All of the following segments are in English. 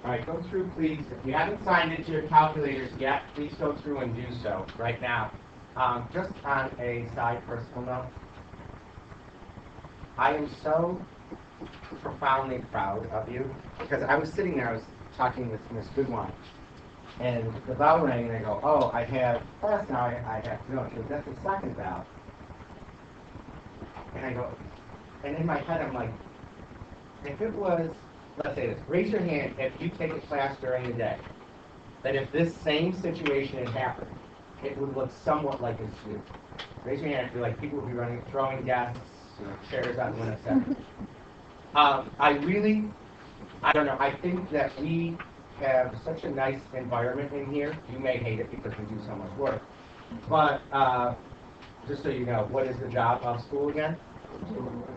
All right, go through, please. If you haven't signed into your calculators yet, please go through and do so right now. Just on a side personal note, I am so profoundly proud of you because I was sitting there, I was talking with Miss Goodwine, and the bell rang, and I go, oh, I have class now, I have to go. She goes, that's the second bell. And I go, and in my head, I'm like, if it was, let's say this, raise your hand if you take a class during the day, that if this same situation had happened, it would look somewhat like this too. Raise your hand if you're like, people would be running, throwing desks, chairs out the window, etc. I don't know, I think that we have such a nice environment in here. You may hate it because we do so much work. But just so you know, what is the job of school again?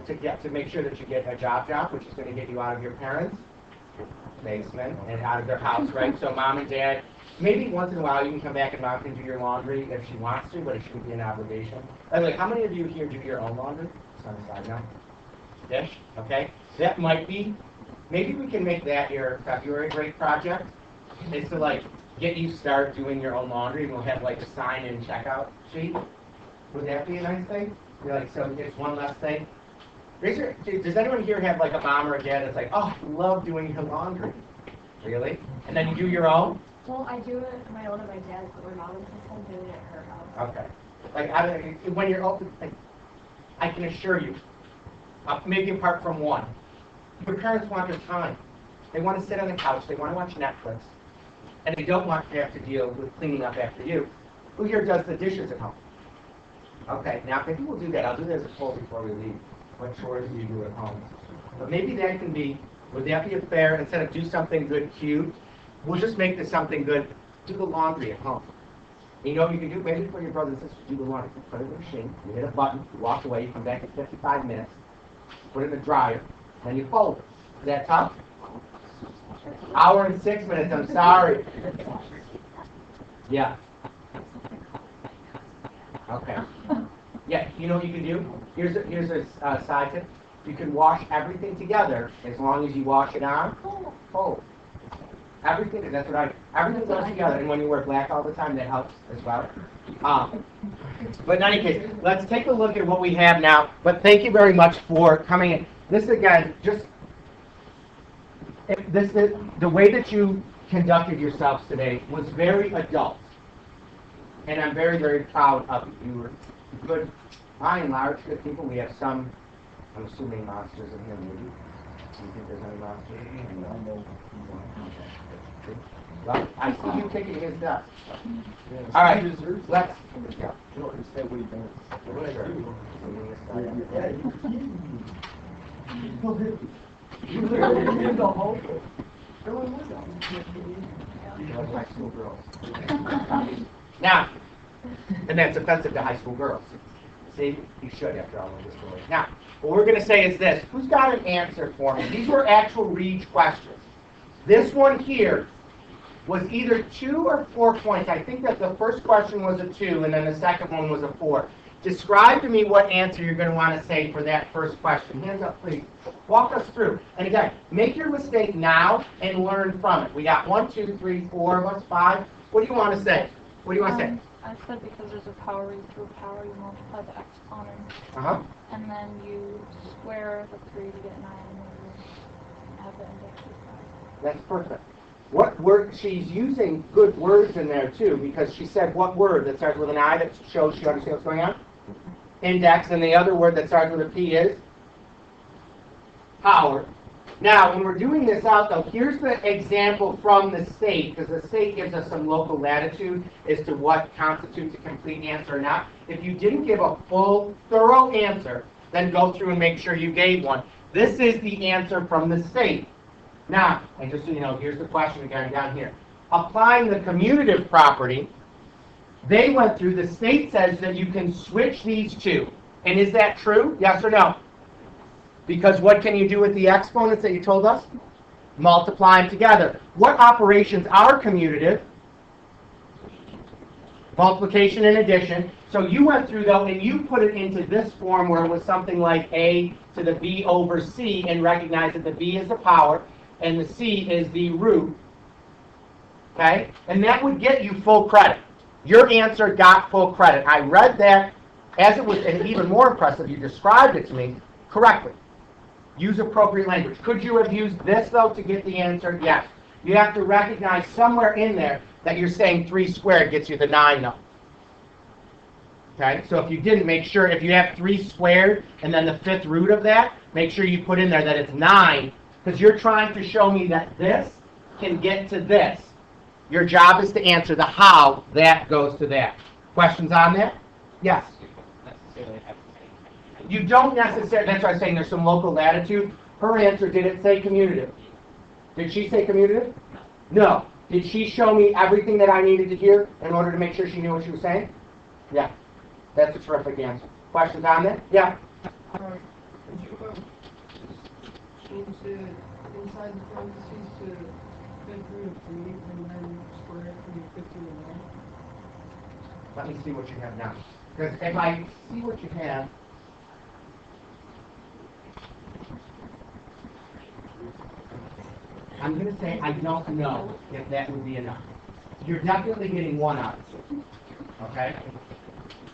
To make sure that you get a job, which is going to get you out of your parents' basement and out of their house, right? So mom and dad, maybe once in a while you can come back and mom can do your laundry if she wants to, but it shouldn't be an obligation. And like, how many of you here do your own laundry? Just on the side now. Ish, okay? That might be, maybe we can make that your February break project, is to like get you start doing your own laundry, and we'll have like a sign-in checkout sheet. Would that be a nice thing? You're like, so it's one less thing. Does anyone here have like a mom or a dad that's like, oh, I love doing your laundry? Really? And then you do your own? Well, I do it my own and my dad's, but my mom insists on doing it at her house. Okay. Like, when you're open, like, I can assure you, maybe apart from one, your parents want their time. They want to sit on the couch, they want to watch Netflix, and they don't want to have to deal with cleaning up after you. Who here does the dishes at home? Okay, now maybe we'll do that. I'll do that as a poll before we leave. What chores do you do at home? But maybe that can be, would that be a fair, instead of do something good, cute, we'll just make this something good, do the laundry at home. You know what you can do? Maybe for your brothers and sisters, do the laundry. You put it in the machine, you hit a button, you walk away, you come back in 55 minutes, put it in the dryer, then you fold it. Is that tough? Hour and 6 minutes, I'm sorry. Yeah. Okay. Yeah, you know what you can do? Here's a side tip. You can wash everything together as long as you wash it on. Fold. Everything everything goes together, and when you wear black all the time, that helps as well. But in any case, let's take a look at what we have now. But thank you very much for coming in. This again, the way that you conducted yourselves today was very adult. And I'm very, very proud of you. You were good, by and large, good people. We have some, I'm assuming, monsters in here, maybe. Do you think there's any monsters in here? No. Well, I see you kicking his desk. All right, let's go. You don't understand what he does. High school girls. Now, and that's offensive to high school girls. See, you should after all of this story. Now, what we're going to say is this. Who's got an answer for me? These were actual read questions. This one here was either 2 or 4 points. I think that the first question was a 2, and then the second one was a 4. Describe to me what answer you're going to want to say for that first question. Hands up, please. Walk us through. And again, make your mistake now and learn from it. We got 1, 2, 3, 4 of us, 5. What do you want to say? What do you want to say? I said because there's a power raised to a power, you multiply the exponent. Uh-huh. And then you square the 3 to get 9, and then you have the index of 5. That's perfect. What word? She's using good words in there too, because she said what word that starts with an I that shows she understands what's going on? Index, and the other word that starts with a P is power. Now, when we're doing this out, though, here's the example from the state, because the state gives us some local latitude as to what constitutes a complete answer or not. If you didn't give a full, thorough answer, then go through and make sure you gave one. This is the answer from the state. Now, and just so you know, here's the question again down here. Applying the commutative property, they went through, the state says that you can switch these two. And is that true? Yes or no? Because what can you do with the exponents that you told us? Multiply them together. What operations are commutative? Multiplication and addition. So you went through, though, and you put it into this form where it was something like a to the b over c, and recognized that the b is the power. and the C is the root. Okay? And that would get you full credit. Your answer got full credit. I read that as it was, and even more impressive, you described it to me correctly. Use appropriate language. Could you have used this, though, to get the answer? Yes. You have to recognize somewhere in there that you're saying 3 squared gets you the 9, though. Okay? So if you didn't, make sure, if you have 3 squared and then the 5th root of that, make sure you put in there that it's 9, because you're trying to show me that this can get to this. Your job is to answer the how that goes to that. Questions on that? Yes. You don't necessarily, that's why I'm saying there's some local latitude. Her answer, did it say commutative? Did she say commutative? No. Did she show me everything that I needed to hear in order to make sure she knew what she was saying? Yeah. That's a terrific answer. Questions on that? Yeah. Could you change the inside the parentheses to fifth root of 3 and then square it to be 51? Let me see what you have now. Because if I see what you have, I'm going to say I don't know if that would be enough. You're definitely getting 1 out of it. Okay?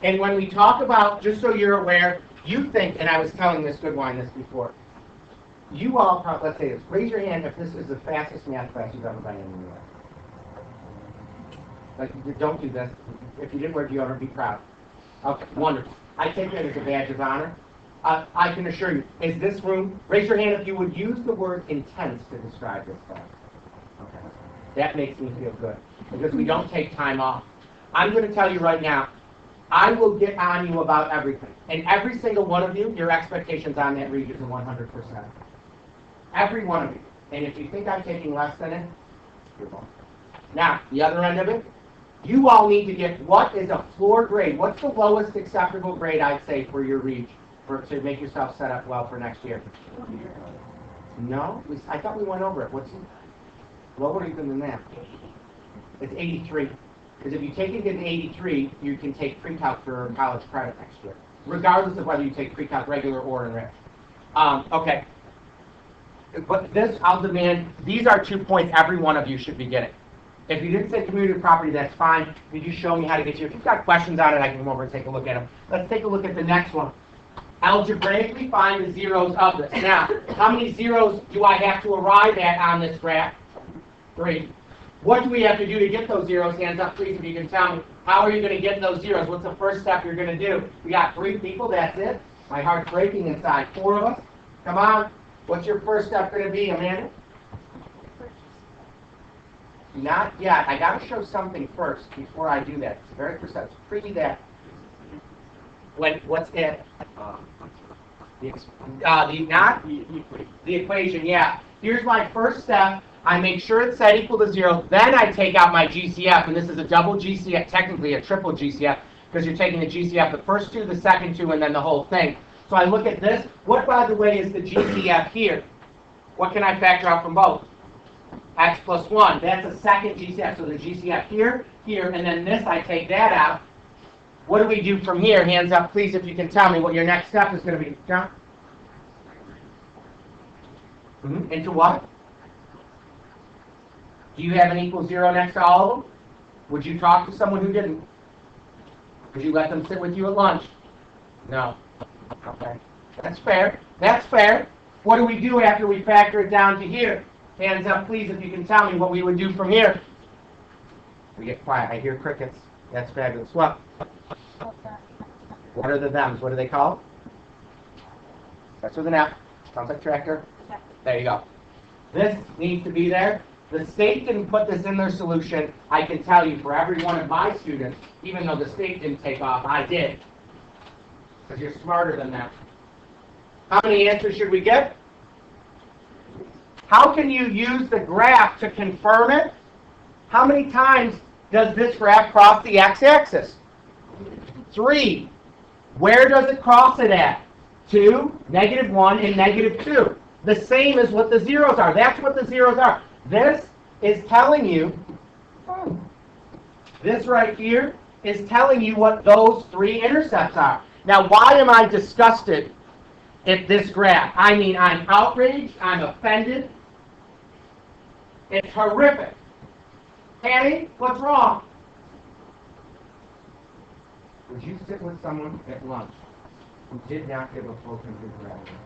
And when we talk about, just so you're aware, you think, and I was telling Miss Goodwine this before, you all, let's say this, raise your hand if this is the fastest math class you've ever been in your life. Like, don't do this. If you didn't work, you ought to be proud. Okay, wonderful. I take that as a badge of honor. I can assure you, is this room, raise your hand if you would use the word intense to describe this class. Okay. That makes me feel good, because we don't take time off. I'm going to tell you right now, I will get on you about everything. And every single one of you, your expectations on that region are 100%. Every one of you. And if you think I'm taking less than it, you're wrong. Now, the other end of it, you all need to get what is a floor grade. What's the lowest acceptable grade, I'd say, for your region, to make yourself set up well for next year? No? I thought we went over it. What's lower even than that? It's 83. Because if you take it in 83, you can take pre-calc for college credit next year, regardless of whether you take pre-calc regular or enriched. Okay. But this, I'll demand, these are 2 points every one of you should be getting. If you didn't say community property, that's fine. Did you show me how to get you? If you've got questions on it, I can come over and take a look at them. Let's take a look at the next one. Algebraically find the zeros of this. Now, how many zeros do I have to arrive at on this graph? 3. What do we have to do to get those zeros? Hands up, please, if you can tell me. How are you going to get those zeros? What's the first step you're going to do? We got 3 people, that's it. My heart's breaking inside. 4 of us. Come on. What's your first step going to be, Amanda? Not yet. I got to show something first before I do that. It's very precise. Pre that. What's it? The equation, yeah. Here's my first step. I make sure it's set equal to 0. Then I take out my GCF, and this is a double GCF, technically a triple GCF, because you're taking the GCF, the first 2, the second 2, and then the whole thing. So I look at this. What, by the way, is the GCF here? What can I factor out from both? X plus 1. That's a second GCF. So the GCF here, here, and then this, I take that out. What do we do from here? Hands up, please, if you can tell me what your next step is going to be. John? Into what? Do you have an equal 0 next to all of them? Would you talk to someone who didn't? Would you let them sit with you at lunch? No. Okay. That's fair. That's fair. What do we do after we factor it down to here? Hands up, please, if you can tell me what we would do from here. We get quiet. I hear crickets. That's fabulous. What? What are the thems? What are they called? Starts with an F. Sounds like tractor. There you go. This needs to be there. The state didn't put this in their solution. I can tell you for every one of my students, even though the state didn't take off, I did. Because you're smarter than that. How many answers should we get? How can you use the graph to confirm it? How many times does this graph cross the x-axis? 3. Where does it cross it at? 2, -1, and -2. The same as what the zeros are. That's what the zeros are. This is telling you, this right here is telling you what those 3 intercepts are. Now, why am I disgusted at this graph? I mean, I'm outraged, I'm offended. It's horrific. Patty, what's wrong? Would you sit with someone at lunch who did not give a full configuration?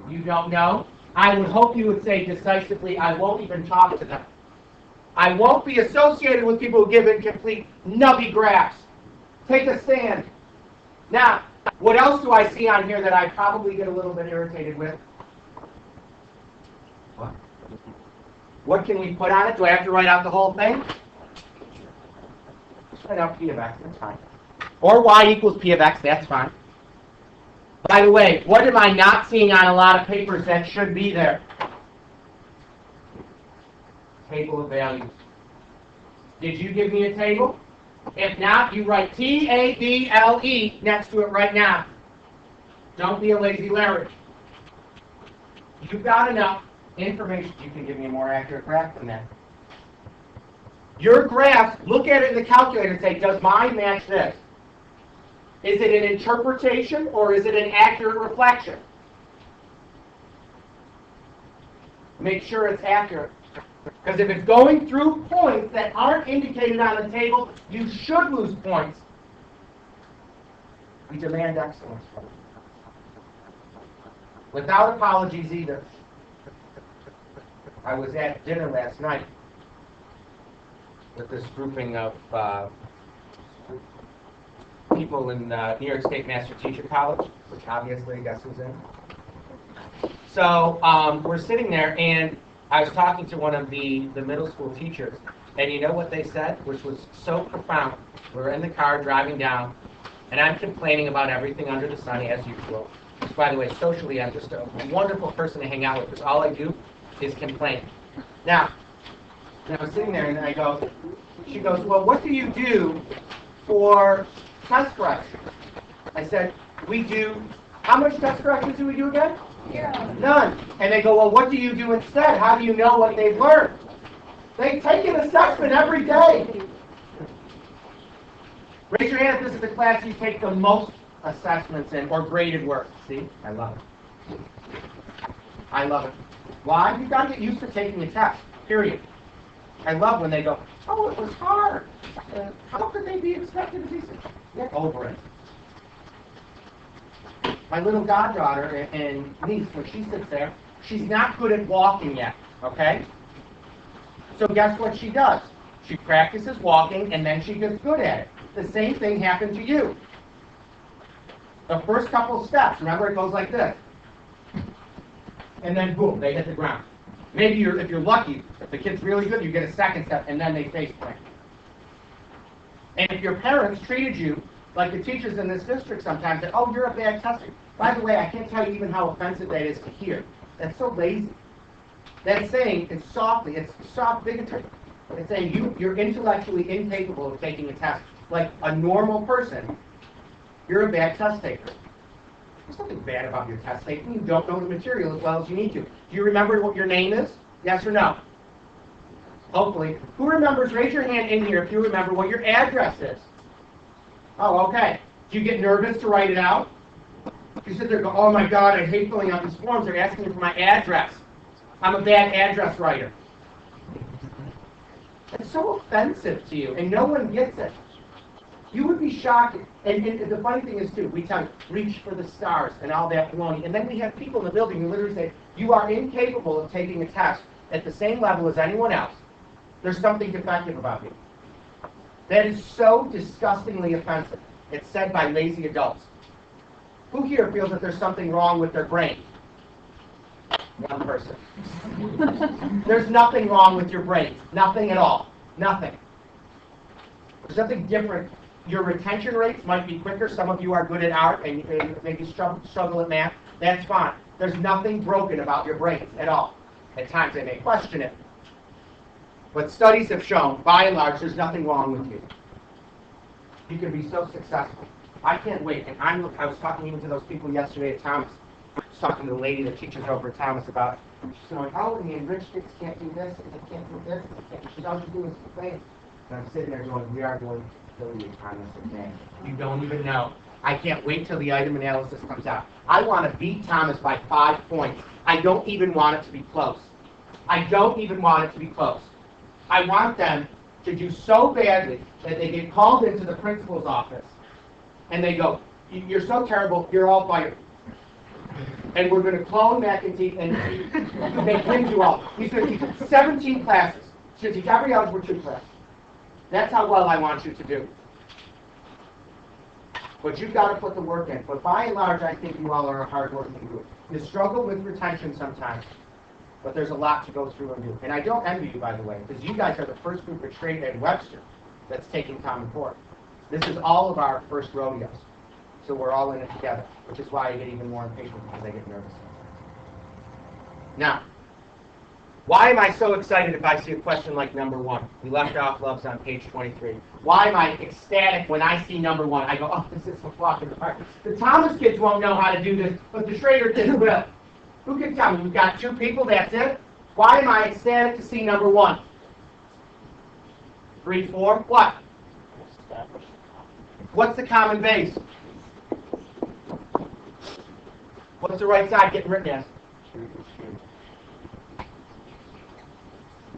You don't know? I would hope you would say decisively, I won't even talk to them. I won't be associated with people who give incomplete, nubby graphs. Take a stand. Now, what else do I see on here that I probably get a little bit irritated with? What? What can we put on it? Do I have to write out the whole thing? Just write out P of X, that's fine. Or Y equals P of X, that's fine. By the way, what am I not seeing on a lot of papers that should be there? Table of values. Did you give me a table? If not, you write T-A-B-L-E next to it right now. Don't be a lazy Larry. You've got enough information. You can give me a more accurate graph than that. Your graphs, look at it in the calculator and say, does mine match this? Is it an interpretation or is it an accurate reflection? Make sure it's accurate. Because if it's going through points that aren't indicated on the table, you should lose points. We demand excellence. Without apologies either. I was at dinner last night with this grouping of people in New York State Master Teacher College, which obviously, guess who's in? So we're sitting there, and I was talking to one of the middle school teachers, and you know what they said, which was so profound. We were in the car driving down, and I'm complaining about everything under the sun as usual. Which, by the way, socially, I'm just a wonderful person to hang out with, because all I do is complain. Now, I was sitting there, and she goes, well, what do you do for test corrections? I said, we do, how much test corrections do we do again? None. And they go, well, what do you do instead? How do you know what they've learned? They take an assessment every day. Raise your hand if this is the class you take the most assessments in or graded work. See? I love it. I love it. Why? You've got to get used to taking a test, period. I love when they go, oh, it was hard. How could they be expected to be? Get over it. My little goddaughter and niece, when she sits there, she's not good at walking yet, okay? So guess what she does? She practices walking, and then she gets good at it. The same thing happened to you. The first couple steps, remember, it goes like this. And then, boom, they hit the ground. Maybe if you're lucky, if the kid's really good, you get a second step, and then they face plant. And if your parents treated you like the teachers in this district sometimes, that, oh, you're a bad tester. By the way, I can't tell you even how offensive that is to hear. That's so lazy. That's saying, it's softly, it's soft bigotry. It's saying you're intellectually incapable of taking a test. Like a normal person, you're a bad test taker. There's nothing bad about your test taking. You don't know the material as well as you need to. Do you remember what your name is? Yes or no? Hopefully. Who remembers? Raise your hand in here if you remember what your address is. Oh, okay. Do you get nervous to write it out? You sit there and go, oh my God, I hate filling out these forms. They're asking me for my address. I'm a bad address writer. It's so offensive to you, and no one gets it. You would be shocked. And the funny thing is, too, we tell you, reach for the stars and all that baloney. And then we have people in the building who literally say, you are incapable of taking a test at the same level as anyone else. There's something defective about you. That is so disgustingly offensive. It's said by lazy adults. Who here feels that there's something wrong with their brain? One person. There's nothing wrong with your brain. Nothing at all. Nothing. There's nothing different. Your retention rates might be quicker. Some of you are good at art and maybe struggle at math. That's fine. There's nothing broken about your brains at all. At times they may question it. But studies have shown, by and large, there's nothing wrong with you. You can be so successful. I can't wait. And I was talking even to those people yesterday at Thomas. I was talking to the lady that teaches over at Thomas about, she's going, oh, and the enriched kids can't do this, and they can't do this, and they can't. She's all she's doing is complain. And I'm sitting there going, we are going to kill you on this exam. You don't even know. I can't wait till the item analysis comes out. I want to beat Thomas by 5 points. I don't even want it to be close. I don't even want it to be close. I want them to do so badly that they get called into the principal's office and they go, "You're so terrible, you're all fired. And we're going to clone McEntee and make him do all." He's going to teach 17 classes. He's going to teach every Algebra 2 class. That's how well I want you to do. But you've got to put the work in. But by and large, I think you all are a hard-working group. You struggle with retention sometimes, but there's a lot to go through and do. And I don't envy you, by the way, because you guys are the first group of trade at Webster that's taking Common Core. This is all of our first rodeos. So we're all in it together, which is why I get even more impatient because I get nervous. Now, why am I so excited if I see a question like number 1? We left off Loves on page 23. Why am I ecstatic when I see number 1? I go, oh, this is so fucking hard. The Thomas kids won't know how to do this, but the Schrader kids will. Who can tell me? We've got 2 people, that's it? Why am I ecstatic to see number 1? 3, 4, what? What's the common base? What's the right side getting written as?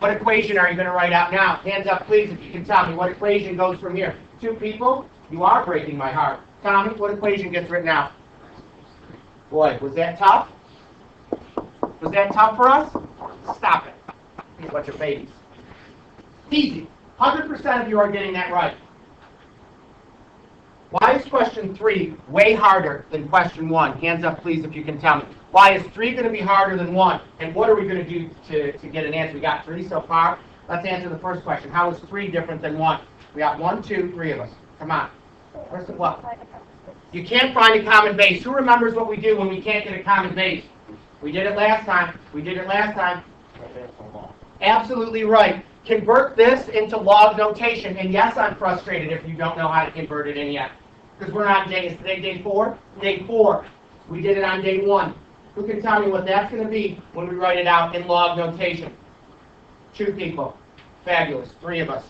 What equation are you going to write out now? Hands up, please, if you can tell me. What equation goes from here? 2 people? You are breaking my heart. Tommy, what equation gets written out? Boy, was that tough? Was that tough for us? Stop it. You're a bunch of babies. Easy. 100% of you are getting that right. Why is question 3 way harder than question 1? Hands up, please, if you can tell me. Why is 3 going to be harder than 1? And what are we going to do to get an answer? We got 3 so far. Let's answer the first question. How is 3 different than 1? We got 1, 2, 3 of us. Come on. Where's the what? You can't find a common base. Who remembers what we do when we can't get a common base? We did it last time. We did it last time. Absolutely right. Convert this into log notation. And yes, I'm frustrated if you don't know how to convert it in yet. Because we're on day, is today day 4? Day 4. We did it on day 1. Who can tell me what that's going to be when we write it out in log notation? 2 people. Fabulous. 3 of us.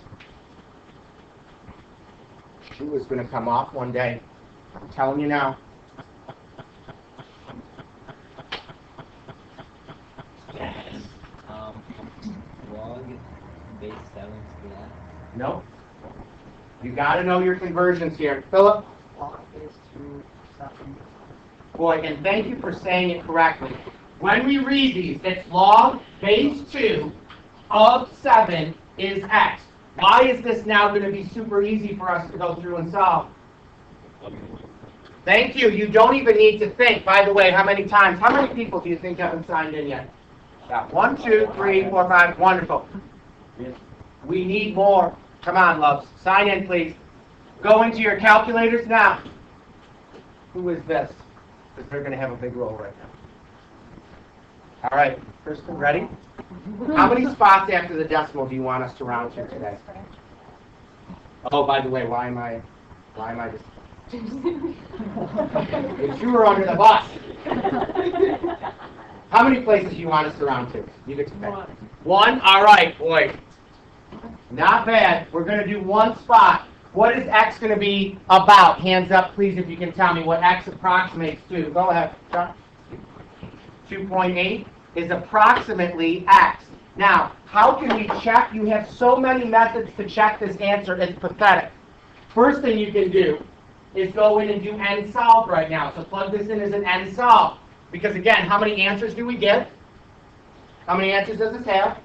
Shoe is going to come off one day. I'm telling you now. Yes. Log base 7 to that. Nope. You got to know your conversions here. Philip? Log base 2, 7. Boy, and thank you for saying it correctly. When we read these, it's log base 2 of 7 is x. Why is this now going to be super easy for us to go through and solve? Thank you. You don't even need to think. By the way, how many people do you think haven't signed in yet? Got 1, 2, 3, 4, 5. Wonderful. We need more. Come on, loves. Sign in, please. Go into your calculators now. Who is this? Because they're going to have a big role right now. All right. Kristen, ready? How many spots after the decimal do you want us to round to today? Oh, by the way, why am I just... If you were under the bus. How many places do you want us to round to? You get to pick. 1? All right, boy. Not bad. We're going to do 1 spot. What is x going to be about? Hands up, please, if you can tell me what x approximates to. Go ahead, John. 2.8 is approximately x. Now, how can we check? You have so many methods to check this answer. It's pathetic. First thing you can do is go in and do n-solve right now. So plug this in as an n-solve. Because again, how many answers do we get? How many answers does this have?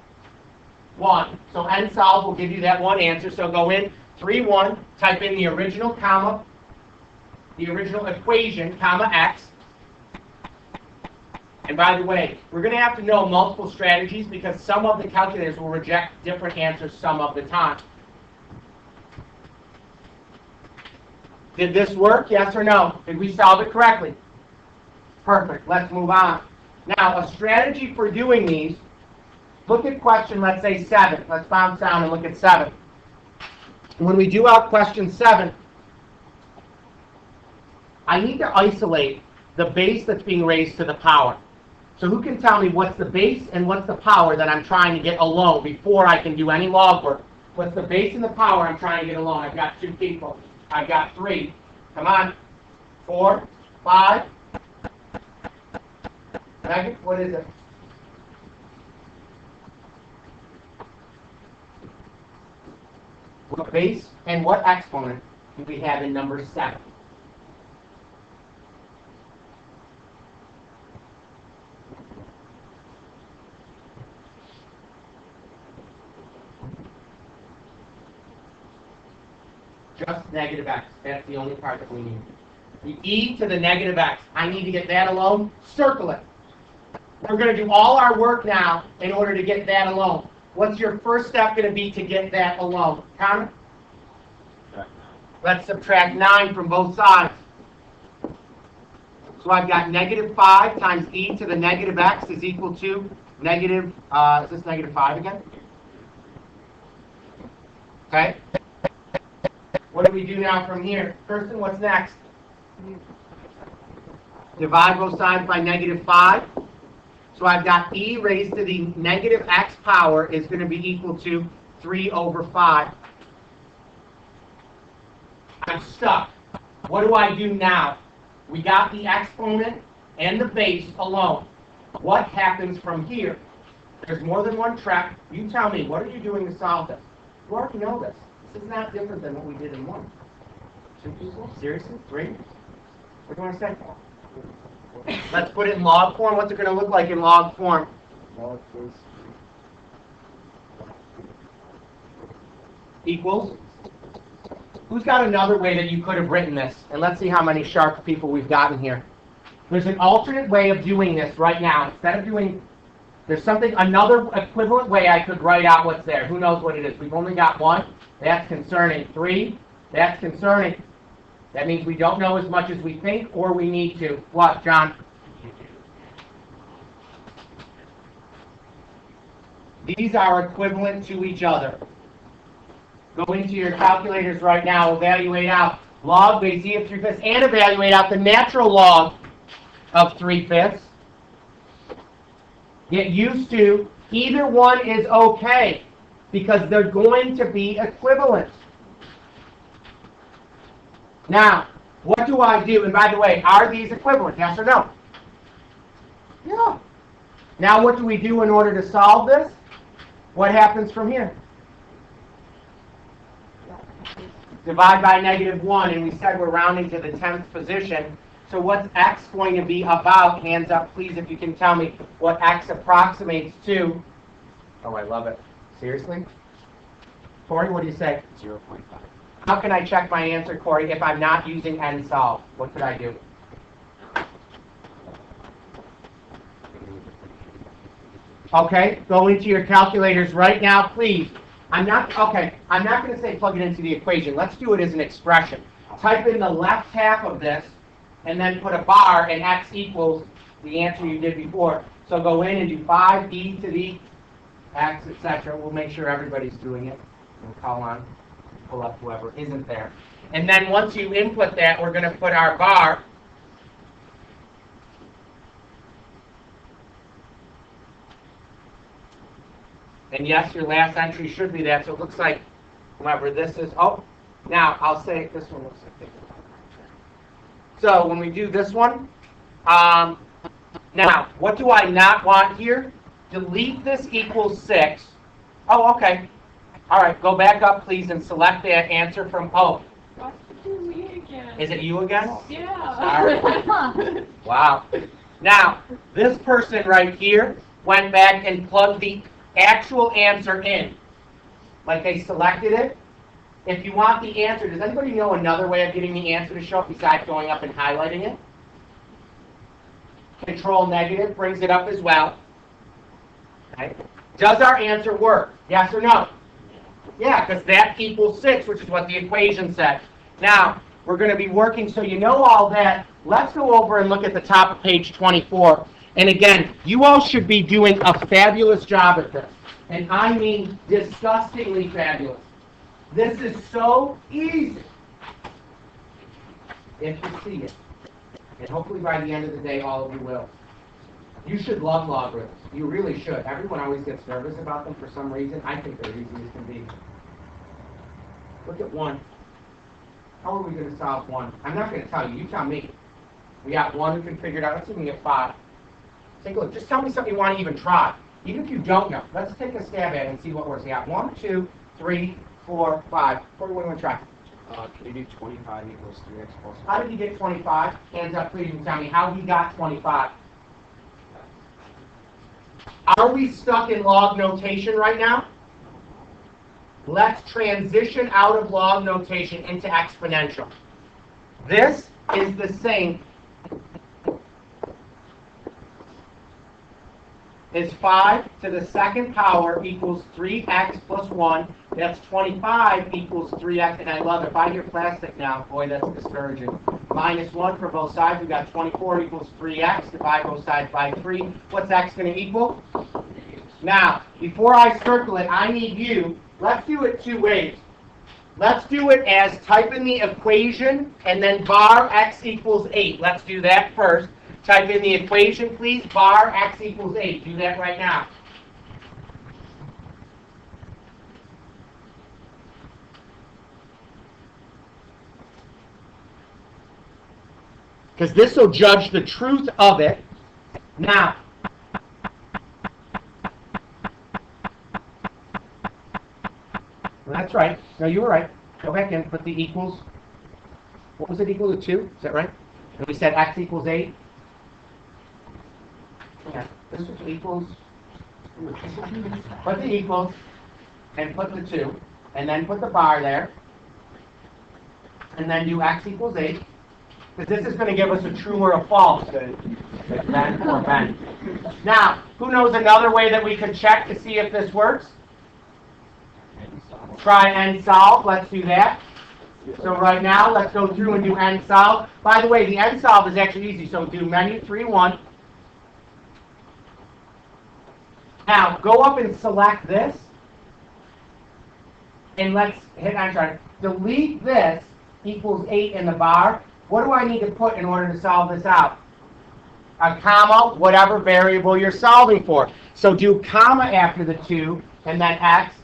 1. So n-solve will give you that 1 answer. So go in 3, 1, type in the original comma, the original equation, comma x. And by the way, we're going to have to know multiple strategies because some of the calculators will reject different answers some of the time. Did this work? Yes or no? Did we solve it correctly? Perfect. Let's move on. Now, a strategy for doing these, look at question, let's say 7. Let's bounce down and look at 7. When we do out question 7, I need to isolate the base that's being raised to the power. So who can tell me what's the base and what's the power that I'm trying to get alone before I can do any log work? What's the base and the power I'm trying to get alone? I've got 2 people. I've got 3. Come on. 4, 5. Megan, what is it? What base and what exponent do we have in number 7? Just negative x. That's the only part that we need. The e to the negative x. I need to get that alone. Circle it. We're going to do all our work now in order to get that alone. What's your first step going to be to get that alone? Connor? Let's subtract 9 from both sides. So I've got negative 5 times e to the negative x is equal to negative, is this negative 5 again? Okay. What do we do now from here? Kirsten, what's next? Divide both sides by negative 5. So I've got e raised to the negative x power is going to be equal to 3 over 5. I'm stuck. What do I do now? We got the exponent and the base alone. What happens from here? There's more than one track. You tell me, what are you doing to solve this? You already know this. This is not different than what we did in 1. 2 people? Seriously? 3? What do you want to say? Let's put it in log form. What's it going to look like in log form? Equals? Who's got another way that you could have written this? And let's see how many sharp people we've gotten here. There's an alternate way of doing this right now. Instead of doing, there's another equivalent way I could write out what's there. Who knows what it is? We've only got 1. That's concerning. 3. That's concerning. That means we don't know as much as we think or we need to. What, John? These are equivalent to each other. Go into your calculators right now, evaluate out log base e of 3/5 and evaluate out the natural log of 3/5. Get used to either one is okay because they're going to be equivalent. Now, what do I do? And by the way, are these equivalent? Yes or no? Yeah. Now what do we do in order to solve this? What happens from here? Divide by -1, and we said we're rounding to the 10th position. So what's x going to be about? Hands up, please, if you can tell me what x approximates to. Oh, I love it. Seriously? Corey, what do you say? 0.5. How can I check my answer, Corey, if I'm not using nsolve? What could I do? Okay, go into your calculators right now, please. I'm not going to say plug it into the equation. Let's do it as an expression. Type in the left half of this, and then put a bar, and x equals the answer you did before. So go in and do 5e to the x, etc. We'll make sure everybody's doing it. We'll pull up whoever isn't there. And then once you input that, we're going to put our bar. And yes, your last entry should be that. So it looks like whoever this is. Oh, now I'll say this one looks like this. So when we do this one, now what do I not want here? Delete this equals 6. Oh, okay. All right, go back up, please, and select that answer from O. Me again. Is it you again? Yeah. Sorry. Wow. Now, this person right here went back and plugged the actual answer in. Like they selected it. If you want the answer, does anybody know another way of getting the answer to show up besides going up and highlighting it? Control negative brings it up as well. Okay. Does our answer work? Yes or no? Yeah, because that equals 6, which is what the equation said. Now, we're going to be working, so you know all that. Let's go over and look at the top of page 24. And again, you all should be doing a fabulous job at this. And I mean disgustingly fabulous. This is so easy if you see it. And hopefully by the end of the day, all of you will. You should love logarithms. You really should. Everyone always gets nervous about them for some reason. I think they're easy as can be. Look at 1. How are we going to solve 1? I'm not going to tell you. You tell me. We got 1 we can figure it out. Let's see if we can get 5. Take a look. Just tell me something you want to even try. Even if you don't know. Let's take a stab at it and see what works. We got 1, 2, 3, 4, 5. What do we want to try? Can you do 25 equals 3x plus 1? How did he get 25? Hands up, please, and tell me how he got 25. Are we stuck in log notation right now? Let's transition out of log notation into exponential. This is the same as 5 to the second power equals 3x plus 1. That's 25 equals 3x. And I love it. If I hear plastic now, boy, that's discouraging. Minus 1 for both sides. We've got 24 equals 3x. Divide both sides by 3. What's x going to equal? Now, before I circle it, I need you. Let's do it two ways. Let's do it as type in the equation and then bar x equals 8. Let's do that first. Type in the equation, please. Bar x equals 8. Do that right now. Because this will judge the truth of it. Now, that's right. No, you were right. Go back and put the equals. What was it equal to 2? Is that right? And we said x equals 8. Yeah, this is equals. Put the equals and put the 2. And then put the bar there. And then do x equals 8. Because this is going to give us a true or a false. Ben or Ben. Now, who knows another way that we could check to see if this works? Try end solve. Let's do that. So right now, let's go through and do end solve. By the way, the end solve is actually easy. So do menu 3, 1. Now, go up and select this. And let's hit enter. Delete this equals 8 in the bar. What do I need to put in order to solve this out? A comma, whatever variable you're solving for. So do comma after the 2 and then x.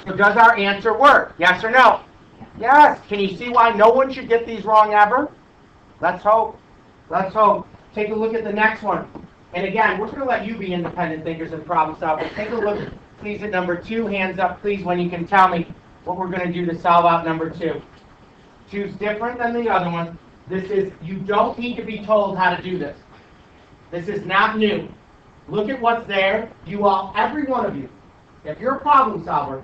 So does our answer work? Yes or no? Yes. Can you see why no one should get these wrong ever? Let's hope. Let's hope. Take a look at the next one. And again, we're going to let you be independent thinkers and problem solvers. Take a look, please, at number 2. Hands up, please, when you can tell me what we're going to do to solve out number 2. 2's different than the other one. This is, you don't need to be told how to do this. This is not new. Look at what's there. You all, every one of you, if you're a problem solver,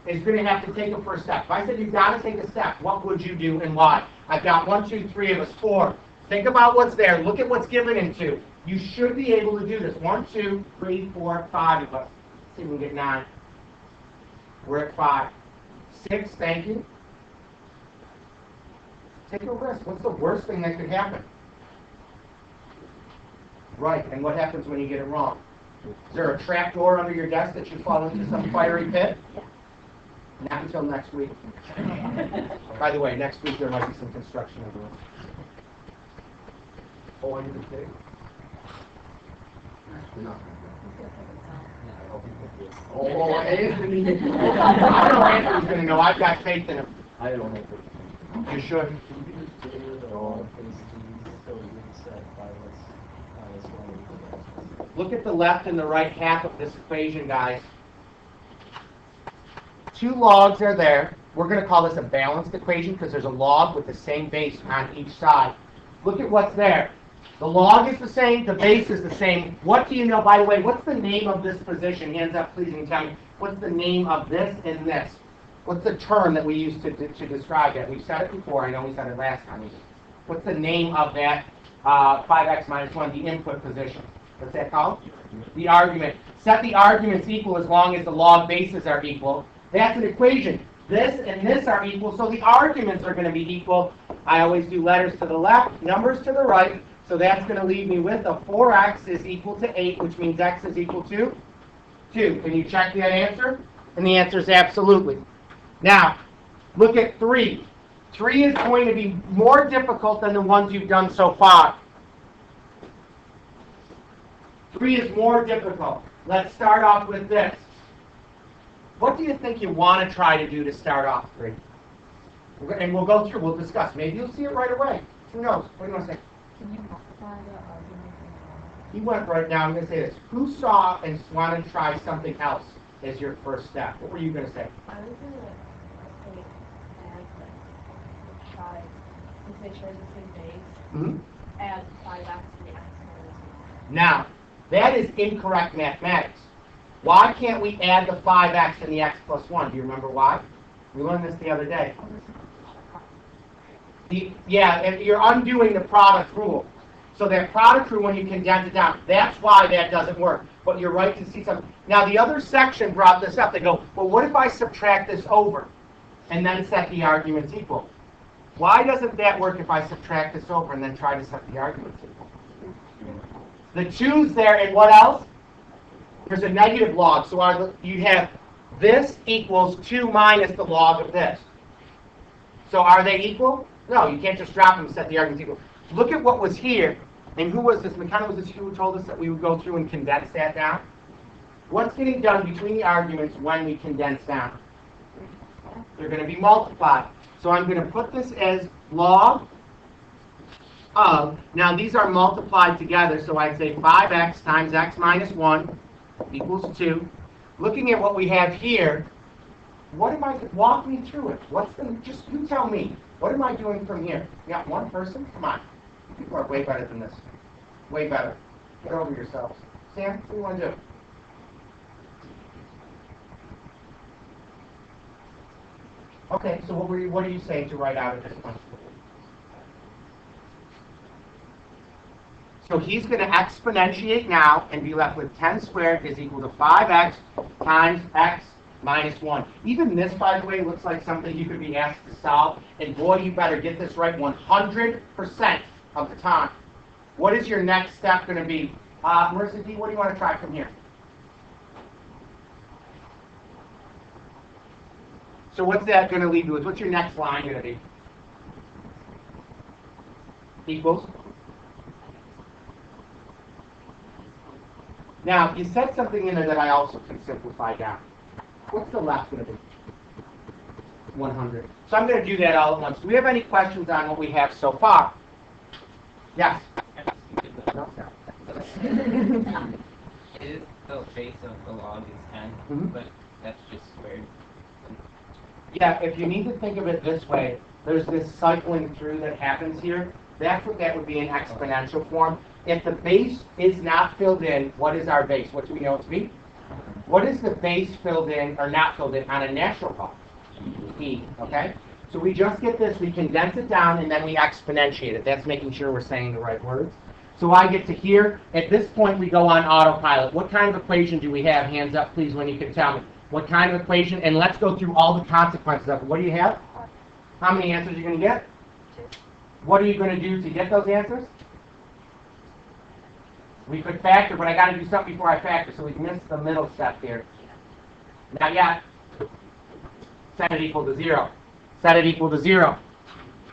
is going to have to take a first step. If I said you've got to take a step, what would you do and why? I've got 1, 2, 3 of us, 4. Think about what's there. Look at what's given in 2. You should be able to do this. 1, 2, 3, 4, 5 of us. Let's see if we can get 9. We're at 5. 6, thank you. Take a risk. What's the worst thing that could happen? Right, and what happens when you get it wrong? Is there a trap door under your desk that you fall into some fiery pit? Not until next week. By the way, next week there might be some construction of the room. Oh, under the pig? No. Oh, Anthony. I know Anthony's going to know. I've got faith in him. I don't know. You should. Look at the left and the right half of this equation, guys. 2 logs are there. We're going to call this a balanced equation because there's a log with the same base on each side. Look at what's there. The log is the same. The base is the same. What do you know? By the way, what's the name of this position? Hands up, please, and tell me. What's the name of this and this? What's the term that we use to describe that? We've said it before. I know we said it last time. What's the name of that 5x minus 1, the input position? What's that called? The argument. Set the arguments equal as long as the log bases are equal. That's an equation. This and this are equal, so the arguments are going to be equal. I always do letters to the left, numbers to the right. So that's going to leave me with a 4x is equal to 8, which means x is equal to 2. Can you check that answer? And the answer is absolutely. Now, look at 3. 3 is going to be more difficult than the ones you've done so far. 3 is more difficult. Let's start off with this. What do you think you want to try to do to start off 3? And we'll go through, we'll discuss. Maybe you'll see it right away. Who knows? What do you want to say? Can you multiply the argument? He went right now. I'm going to say this. Who saw and wanted to try something else? as your first step. What were you going to say? I was gonna say add like 5, to make sure it's the same base. Mm-hmm. Add 5x to the x minus Now, that is incorrect mathematics. Why can't we add the 5x and the x plus 1? Do you remember why? We learned this the other day. Yeah, if you're undoing the product rule. So that product rule, when you condense it down, that's why that doesn't work. But you're right to see something. Now, the other section brought this up. They go, well, what if I subtract this over and then set the arguments equal? Why doesn't that work if I subtract this over and then try to set the arguments equal? The 2's there, and what else? There's a negative log. So you have this equals 2 minus the log of this. So are they equal? No, you can't just drop them and set the arguments equal. Look at what was here. And who was this? McKenna, was this who told us that we would go through and condense that down? What's getting done between the arguments when we condense down? They're going to be multiplied. So I'm going to put this as log of. Now these are multiplied together, so I'd say 5x times x minus 1 equals 2. Looking at what we have here, what am I, walk me through it. Just you tell me, what am I doing from here? You got one person? Come on. People are way better than this. Way better. Get over yourselves. Sam, what do you want to do? Okay, so what are you saying to write out at this point? So he's going to exponentiate now and be left with 10 squared is equal to 5x times x minus 1. Even this, by the way, looks like something you could be asked to solve. And boy, you better get this right 100% of the time. What is your next step going to be? Marissa D, what do you want to try from here? So what's that going to leave you with? What's your next line going to be? Equals? Now, you said something in there that I also can simplify down. What's the left going to be? 100. So I'm going to do that all at once. Do we have any questions on what we have so far? Yes? No, It is the base of the log is 10, Mhm. but that's just squared. Yeah, if you need to think of it this way, there's this cycling through that happens here. That's what that would be in exponential form. If the base is not filled in, what is our base? What do we know it to be? What is the base filled in or not filled in on a natural log? E, okay? So we just get this, we condense it down, and then we exponentiate it. That's making sure we're saying the right words. So I get to here. At this point, we go on autopilot. What kind of equation do we have? Hands up, please, when you can tell me. What kind of equation? And let's go through all the consequences of it. What do you have? How many answers are you going to get? 2. What are you going to do to get those answers? We could factor, but I got to do something before I factor, so we missed the middle step here. Not yet. Set it equal to 0. Set it equal to 0.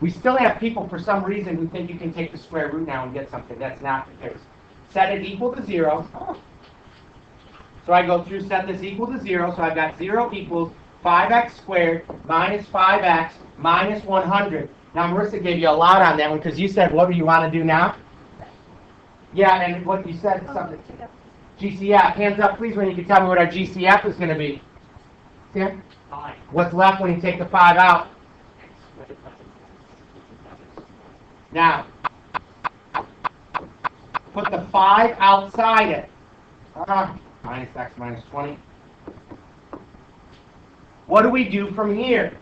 We still have people, for some reason, who think you can take the square root now and get something. That's not the case. Set it equal to 0. So I go through, set this equal to 0. So I've got 0 equals 5x squared minus 5x minus 100. Now, Marissa gave you a lot on that one because you said, what do you want to do now? Yeah, and what you said is something. GCF. Hands up, please, when you can tell me what our GCF is going to be. Sam? 5. What's left when you take the 5 out? Now, put the 5 outside it. Minus x minus 20. What do we do from here?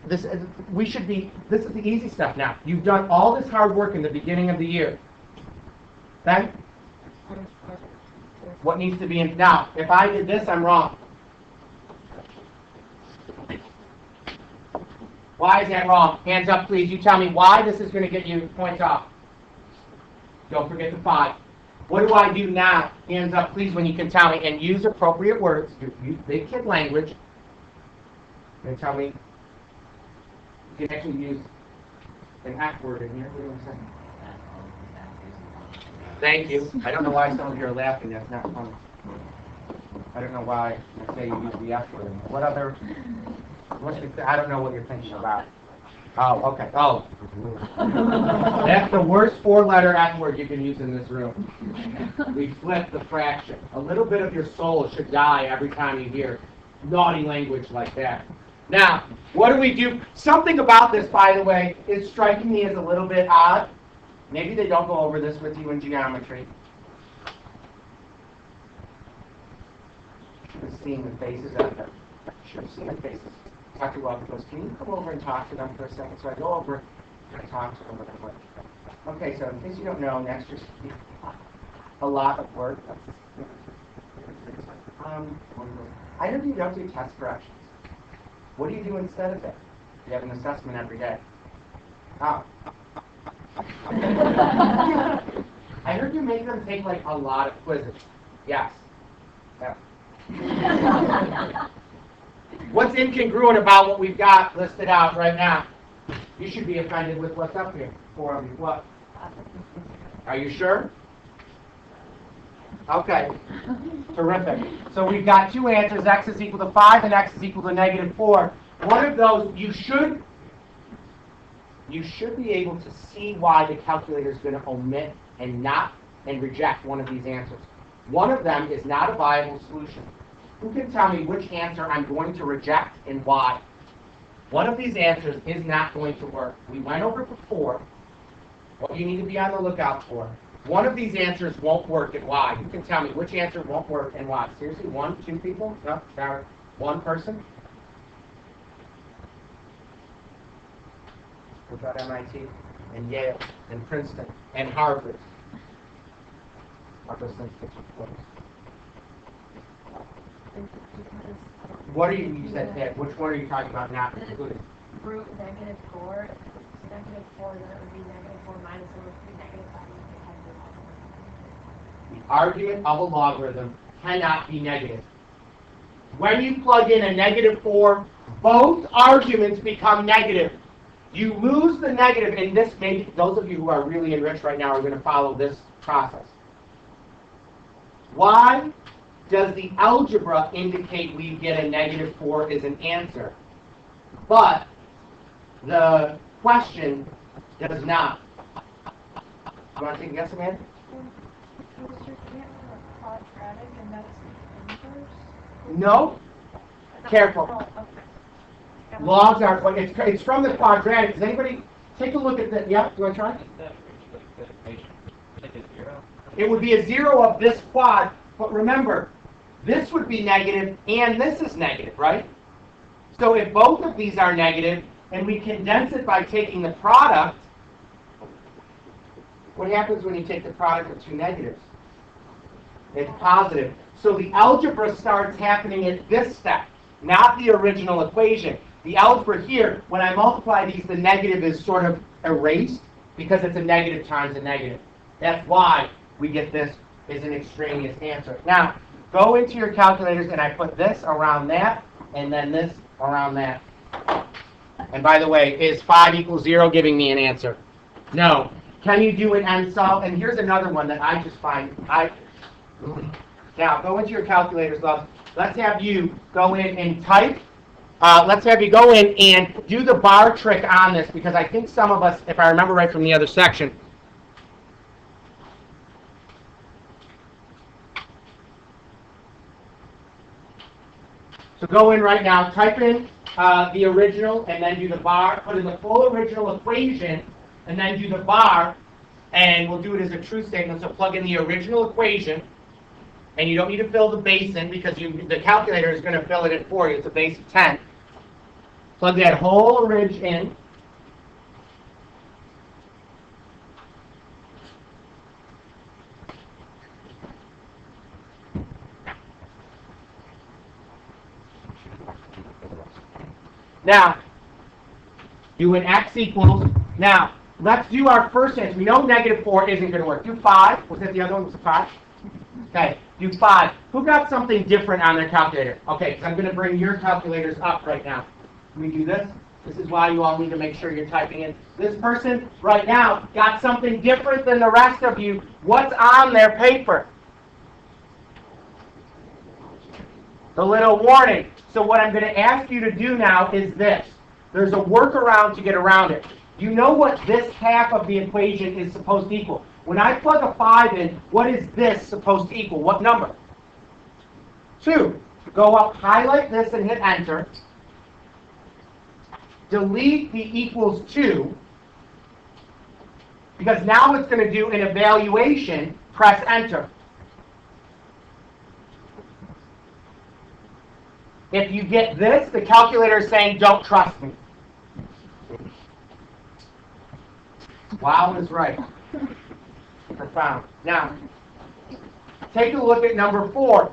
This is the easy stuff now. You've done all this hard work in the beginning of the year. Then, what needs to be in? Now, if I did this, I'm wrong. Why is that wrong? Hands up, please. You tell me why this is going to get you points off. Don't forget the 5. What do I do now? Hands up, please, when you can tell me. And use appropriate words. Use big kid language. And tell me. You can actually use an F word in here. What do you want to say? Thank you. I don't know why some of you are laughing. That's not funny. I don't know why you say you use the F word. What other? I don't know what you're thinking about. Oh, okay. Oh. That's the worst four-letter F word you can use in this room. We flip the fraction. A little bit of your soul should die every time you hear naughty language like that. Now, what do we do? Something about this, by the way, is striking me as a little bit odd. Maybe they don't go over this with you in geometry. Should have seen the faces out there. Should have seen the faces. Dr. Welker goes, can you come over and talk to them for a second? So I go over and I talk to them. And I'm like, okay, so in case you don't know, next year's a lot of work. I know you don't do test corrections. What do you do instead of it? You have an assessment every day. Oh. I heard you make them take like a lot of quizzes. Yes. Yeah. What's incongruent about what we've got listed out right now? You should be offended with what's up here. 4 of you. What? Are you sure? Okay. Terrific. So we've got 2 answers, x is equal to 5 and x is equal to negative 4. One of those, you should be able to see why the calculator is going to omit and reject one of these answers. One of them is not a viable solution. Who can tell me which answer I'm going to reject and why? One of these answers is not going to work. We went over before what you need to be on the lookout for. One of these answers won't work and why. You can tell me which answer won't work and why. Seriously, 1, 2 people? No, sorry. 1 person? What about MIT and Yale and Princeton and Harvard? What are you said that? Which one are you talking about not including? Root negative 4. Negative 4, then it would be negative 4 minus 1 would be negative 5. The argument of a logarithm cannot be negative. When you plug in a negative 4, both arguments become negative. You lose the negative, and this maybe those of you who are really enriched right now are going to follow this process. Why does the algebra indicate we get a negative 4 as an answer, but the question does not? You want to take a guess, Amanda? Was your quadratic and that's inverse? No. Careful. Oh, okay. Logs are, it's from the quadratic. Does anybody take a look at that? Yeah, do you want to try? Is that the equation? Like a 0? It would be a 0 of this quad, but remember, this would be negative and this is negative, right? So if both of these are negative and we condense it by taking the product, what happens when you take the product of 2 negatives? It's positive. So the algebra starts happening at this step, not the original equation. The algebra here, when I multiply these, the negative is sort of erased because it's a negative times a negative. That's why we get this as an extraneous answer. Now, go into your calculators and I put this around that and then this around that. And by the way, is 5 equals 0 giving me an answer? No. Can you do an end solve? And here's another one that I just find. Now, go into your calculators, love. Let's have you go in and type. Let's have you go in and do the bar trick on this because I think some of us, if I remember right from the other section, so go in right now, type in the original and then do the bar, put in the full original equation and then do the bar, and we'll do it as a true statement. So plug in the original equation, and you don't need to fill the base in because the calculator is going to fill it in for you. It's a base of 10. Plug that whole orig in. Now, do an x equals. Now, let's do our first answer. We know negative 4 isn't going to work. Do 5. Was that the other one? Was it 5? Okay, do 5. Who got something different on their calculator? Okay, because I'm going to bring your calculators up right now. Can we do this? This is why you all need to make sure you're typing in. This person right now got something different than the rest of you. What's on their paper? The little warning. So what I'm going to ask you to do now is this. There's a workaround to get around it. You know what this half of the equation is supposed to equal. When I plug a 5 in, what is this supposed to equal? What number? 2. Go up, highlight this, and hit enter. Delete the equals 2. Because now it's going to do an evaluation. Press enter. If you get this, the calculator is saying, don't trust me. Wow is right. Profound. Now, take a look at number 4.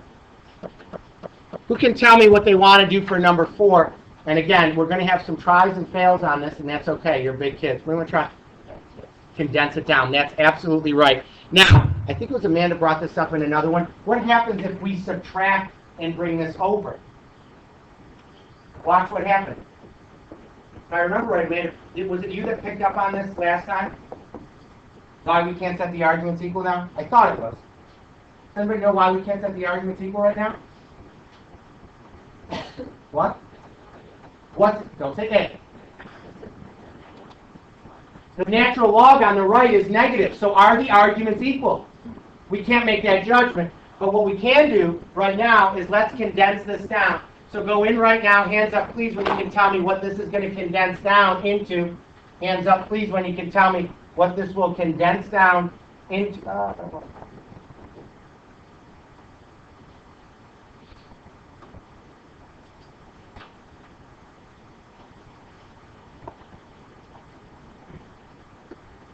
Who can tell me what they want to do for number 4? And again, we're going to have some tries and fails on this, and that's okay. You're big kids. We're going to try condense it down. That's absolutely right. Now, I think it was Amanda brought this up in another one. What happens if we subtract and bring this over? Watch what happened. If I remember right, Amanda, was it you that picked up on this last time? Why we can't set the arguments equal now? I thought it was. Does anybody know why we can't set the arguments equal right now? What? What? Don't say A. The natural log on the right is negative, so are the arguments equal? We can't make that judgment. But what we can do right now is let's condense this down. So go in right now, hands up please when you can tell me what this is going to condense down into. Hands up please when you can tell me what this will condense down into.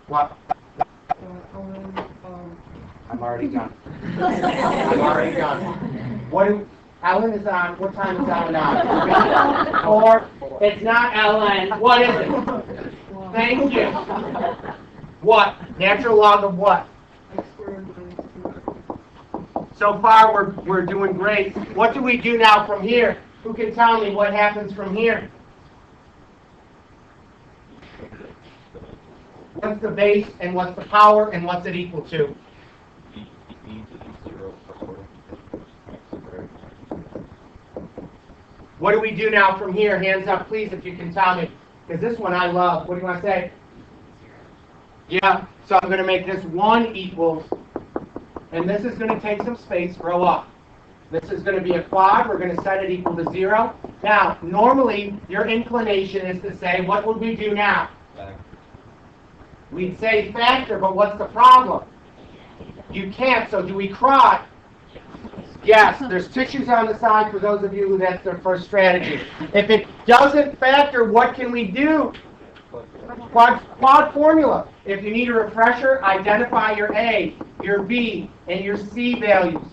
What? I'm already done. I'm already done. Ellen is on. What time is Ellen on? 4. It's not Ellen. What is it? Thank you. What? Natural log of what? So far, we're doing great. What do we do now from here? Who can tell me what happens from here? What's the base, and what's the power, and what's it equal to? What do we do now from here? Hands up, please, if you can tell me. Because this one I love. What do you want to say? Yeah, so I'm going to make this 1 equals, and this is going to take some space, grow up. This is going to be a quad. We're going to set it equal to 0. Now, normally, your inclination is to say, what would we do now? We'd say factor, but what's the problem? You can't, so do we cry? Yes, there's tissues on the side for those of you who that's their first strategy. If it doesn't factor, what can we do? Quad formula. If you need a refresher, identify your A, your B, and your C values.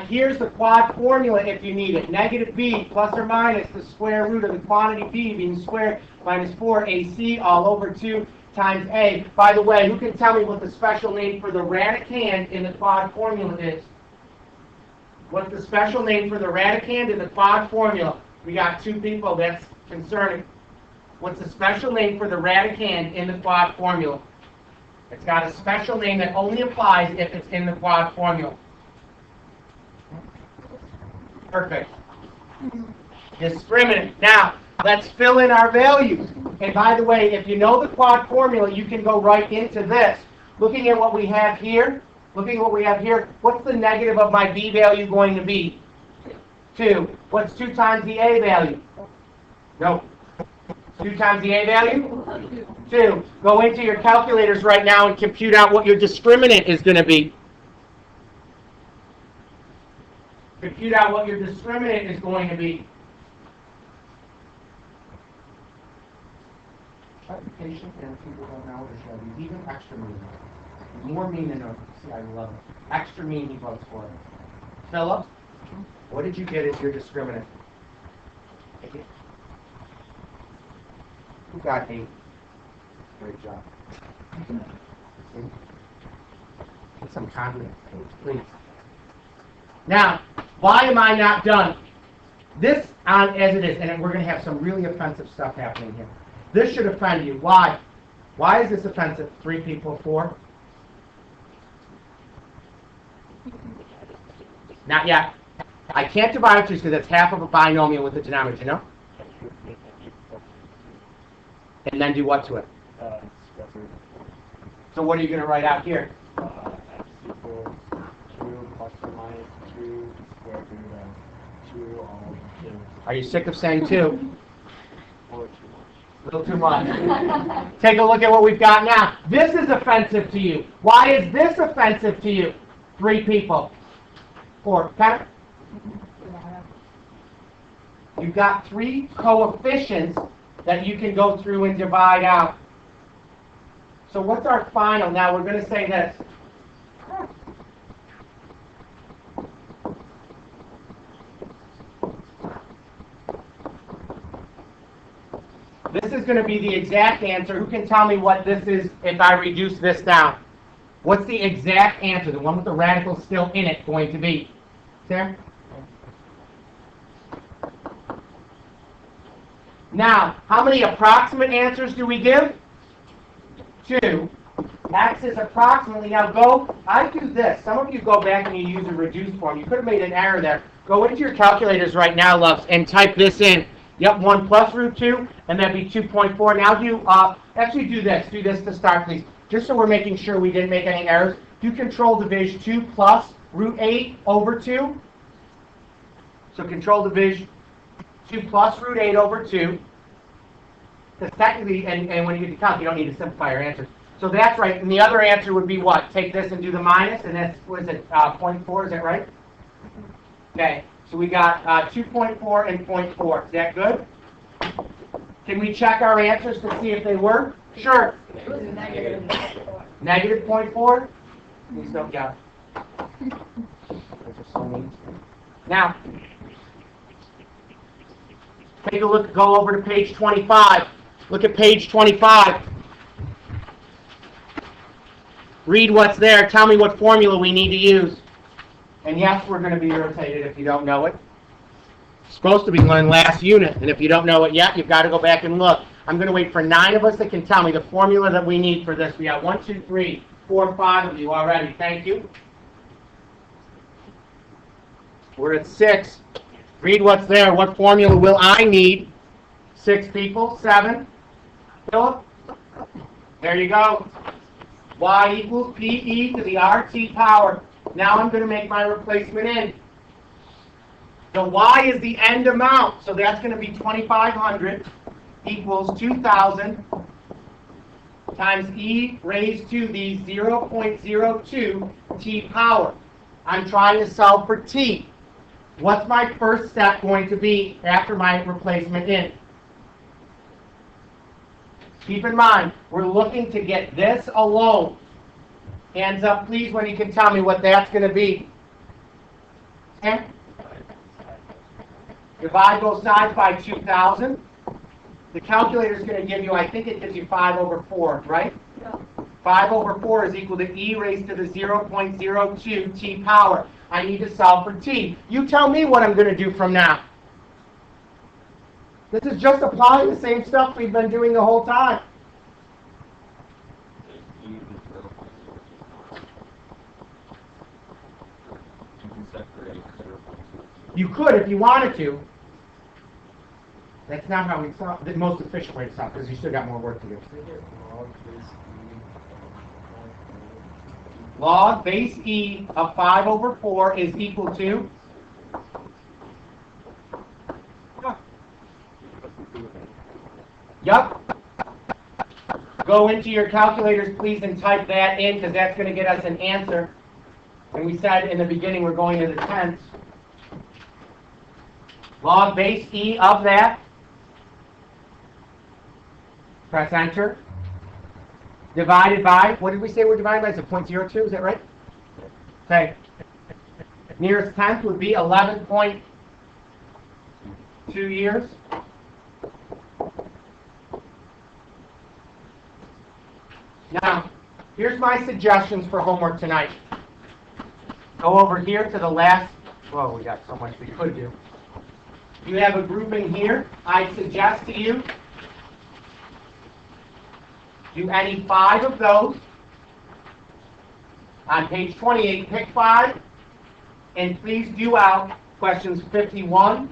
Here's the quad formula if you need it. Negative B plus or minus the square root of the quantity B being squared minus 4AC all over 2 times A. By the way, who can tell me what the special name for the radicand in the quad formula is? What's the special name for the radicand in the quad formula? We got 2 people. That's concerning. What's the special name for the radicand in the quad formula? It's got a special name that only applies if it's in the quad formula. Perfect. Discriminant. Now, let's fill in our values. And by the way, if you know the quad formula, you can go right into this. Looking at what we have here, what's the negative of my B value going to be? 2. What's 2 times the A value? No. 2 times the A value? 2. Go into your calculators right now and compute out what your discriminant is going to be. Compute out what your discriminant is going to be. Patient and people don't know what it is. Even extra mean. More mean than others. See, I love it. Extra mean he votes for it. Philip, what did you get as your discriminant? Who got 8? Great job. Get some confidence, please. Now, why am I not done? This on as it is, and we're going to have some really offensive stuff happening here. This should offend you. Why? Why is this offensive? 3 people, 4? Not yet. I can't divide it because that's half of a binomial with the denominator, you know? And then do what to it? Express root. So what are you going to write out here? X equals 2 plus or minus 2 square root of 2 all over 2. Are you sick of saying 2? Or too A little too much. Take a look at what we've got now. This is offensive to you. Why is this offensive to you? 3 people. 4. Okay? You've got 3 coefficients that you can go through and divide out. So what's our final? Now we're going to say this. This is going to be the exact answer. Who can tell me what this is if I reduce this down? What's the exact answer, the one with the radical still in it, going to be? Sarah? Now, how many approximate answers do we give? 2. X is approximately. Now go, I do this. Some of you go back and you use a reduced form. You could have made an error there. Go into your calculators right now, loves, and type this in. Yep, 1 plus root 2, and that'd be 2.4. Now do, actually do this. Do this to start, please. Just so we're making sure we didn't make any errors. Do control division 2 plus root 8 over 2. So control division 2 plus root 8 over 2. Because technically, and when you get to count, you don't need to simplify your answer. So that's right. And the other answer would be what? Take this and do the minus, and that's, what is it, 0.4, is that right? Okay. So we got 2.4 and 0.4. Is that good? Can we check our answers to see if they work? Sure. It was negative 0.4. Negative 0.4? Please don't yell. Those are so mean. Now, take a look, go over to page 25. Look at page 25. Read what's there. Tell me what formula we need to use. And yes, we're going to be irritated if you don't know it. It's supposed to be learned last unit, and if you don't know it yet, you've got to go back and look. I'm going to wait for 9 of us that can tell me the formula that we need for this. We got 1, 2, 3, 4, 5 of you already. Thank you. We're at 6. Read what's there. What formula will I need? 6 people. 7. Philip? There you go. Y equals PE to the RT power. Now I'm going to make my replacement in. The Y is the end amount, so that's going to be 2,500 equals 2,000 times E raised to the 0.02 T power. I'm trying to solve for T. What's my first step going to be after my replacement in? Keep in mind, we're looking to get this alone. Hands up, please, when you can tell me what that's going to be. Okay? Divide both sides by 2,000. The calculator is going to give you, I think it gives you 5 over 4, right? Yeah. 5 over 4 is equal to E raised to the 0.02 T power. I need to solve for T. You tell me what I'm going to do from now. This is just applying the same stuff we've been doing the whole time. You could if you wanted to. That's not how we solve. The most efficient way to solve, because you still got more work to do. Log base E of 5 over 4 is equal to? Yup. Go into your calculators, please, and type that in, because that's going to get us an answer. And we said in the beginning we're going to the tenths. Log base E of that. Press enter. Divided by, what did we say we're divided by? Is it 0.02? Is that right? Okay. Nearest tenth would be 11.2 years. Now, here's my suggestions for homework tonight. Go over here to the last, whoa, we got so much we could do. You have a grouping here. I suggest to you, do any 5 of those. On page 28, pick 5, and please do out questions 51,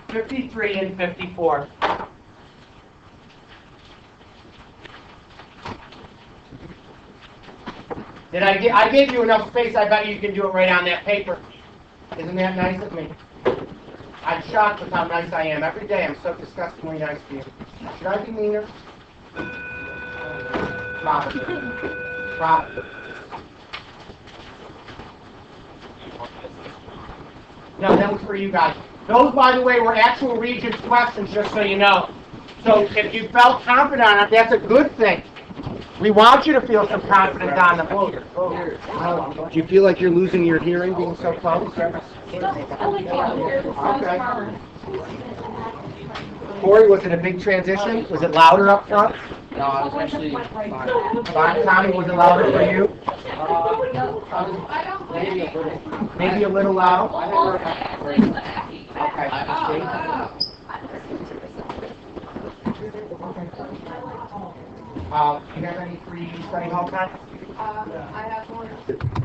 53, and 54. I gave you enough space, I bet you can do it right on that paper. Isn't that nice of me? I'm shocked with how nice I am. Every day I'm so disgustingly nice to you. Should I be meaner? Probably. Probably. No, that was for you guys. Those, by the way, were actual Regents questions, just so you know. So if you felt confident on it, that's a good thing. We want you to feel some confidence on the board. Do you feel like you're losing your hearing being so close? Okay. Corey, was it a big transition? Was it louder up front? No, I was actually fine. Tommy, was it louder for you? Maybe a little loud? Okay. Do you have any free study hall time? I have one.